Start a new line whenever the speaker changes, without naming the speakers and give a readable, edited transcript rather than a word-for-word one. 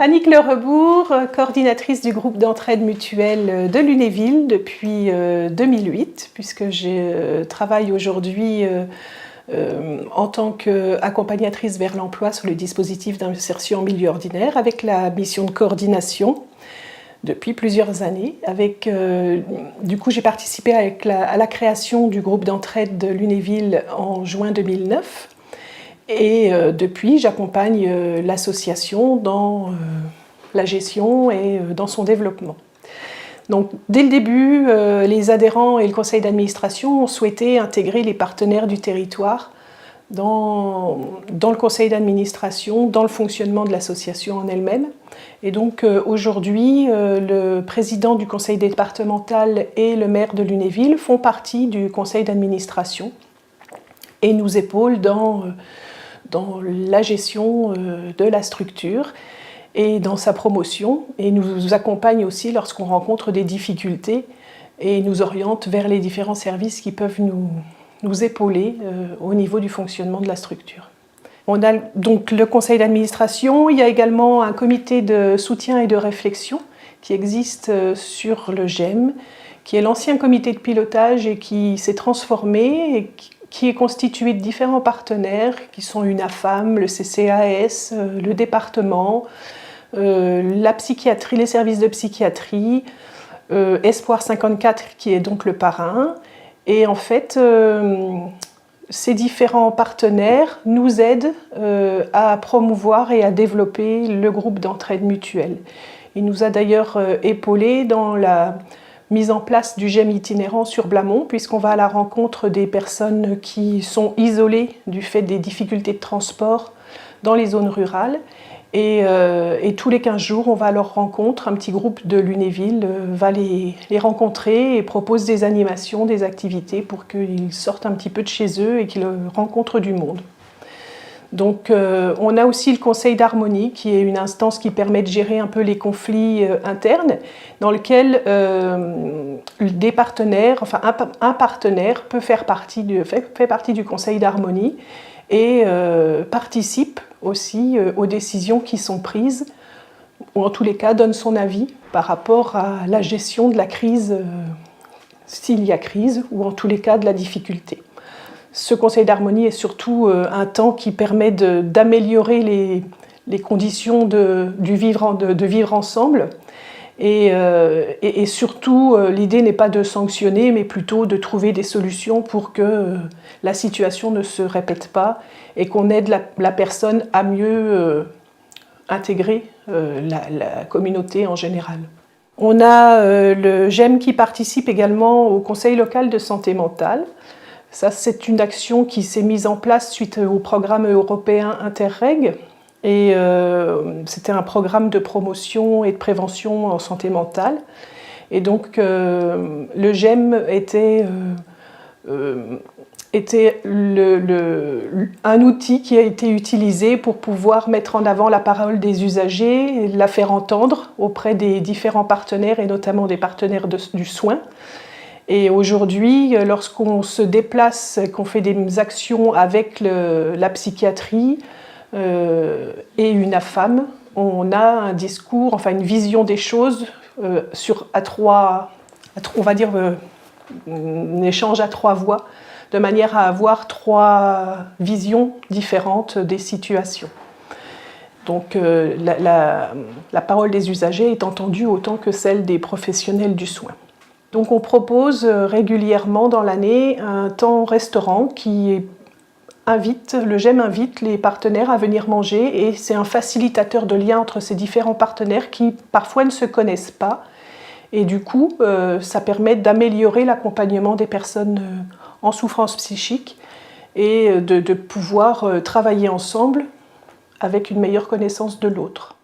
Annick Le Rebourg, coordinatrice du groupe d'entraide mutuelle de Lunéville depuis 2008, puisque je travaille aujourd'hui en tant qu'accompagnatrice vers l'emploi sur le dispositif d'insertion en milieu ordinaire avec la mission de coordination depuis plusieurs années. Du coup, j'ai participé à la création du groupe d'entraide de Lunéville en juin 2009. Et depuis, j'accompagne l'association dans la gestion et dans son développement. Donc, dès le début, les adhérents et le conseil d'administration ont souhaité intégrer les partenaires du territoire dans le conseil d'administration, dans le fonctionnement de l'association en elle-même. Et donc aujourd'hui, le président du conseil départemental et le maire de Lunéville font partie du conseil d'administration et nous épaulent dans la gestion de la structure et dans sa promotion, et nous accompagnent aussi lorsqu'on rencontre des difficultés et nous orientent vers les différents services qui peuvent nous épauler au niveau du fonctionnement de la structure. On a donc le conseil d'administration, il y a également un comité de soutien et de réflexion qui existe sur le GEM, qui est l'ancien comité de pilotage et qui s'est transformé et qui est constitué de différents partenaires qui sont UNAFAM, le CCAS, le département, la psychiatrie, les services de psychiatrie, Espoir 54 qui est donc le parrain. Et en fait, ces différents partenaires nous aident à promouvoir et à développer le groupe d'entraide mutuelle. Il nous a d'ailleurs épaulés dans la mise en place du GEM itinérant sur Blamont, puisqu'on va à la rencontre des personnes qui sont isolées du fait des difficultés de transport dans les zones rurales. Et tous les 15 jours, on va à leur rencontre, un petit groupe de Lunéville va les rencontrer et propose des animations, des activités pour qu'ils sortent un petit peu de chez eux et qu'ils rencontrent du monde. Donc on a aussi le conseil d'harmonie qui est une instance qui permet de gérer un peu les conflits internes dans lequel des partenaires, enfin un partenaire peut fait partie du conseil d'harmonie et participe aussi aux décisions qui sont prises ou en tous les cas donne son avis par rapport à la gestion de la crise s'il y a crise ou en tous les cas de la difficulté. Ce conseil d'harmonie est surtout un temps qui permet d'améliorer les conditions de vivre ensemble. Et surtout, l'idée n'est pas de sanctionner, mais plutôt de trouver des solutions pour que la situation ne se répète pas et qu'on aide la personne à mieux intégrer la communauté en général. On a le GEM qui participe également au conseil local de santé mentale. Ça, c'est une action qui s'est mise en place suite au programme européen Interreg. Et c'était un programme de promotion et de prévention en santé mentale. Et donc, le GEM était un outil qui a été utilisé pour pouvoir mettre en avant la parole des usagers, et la faire entendre auprès des différents partenaires, et notamment des partenaires du soin. Et aujourd'hui, lorsqu'on se déplace, qu'on fait des actions avec la psychiatrie et UNAFAM, on a un discours, enfin une vision des choses on va dire un échange à 3 voix, de manière à avoir 3 visions différentes des situations. Donc la parole des usagers est entendue autant que celle des professionnels du soin. Donc on propose régulièrement dans l'année un temps restaurant le GEM invite les partenaires à venir manger et c'est un facilitateur de lien entre ces différents partenaires qui parfois ne se connaissent pas. Et du coup, ça permet d'améliorer l'accompagnement des personnes en souffrance psychique et de pouvoir travailler ensemble avec une meilleure connaissance de l'autre.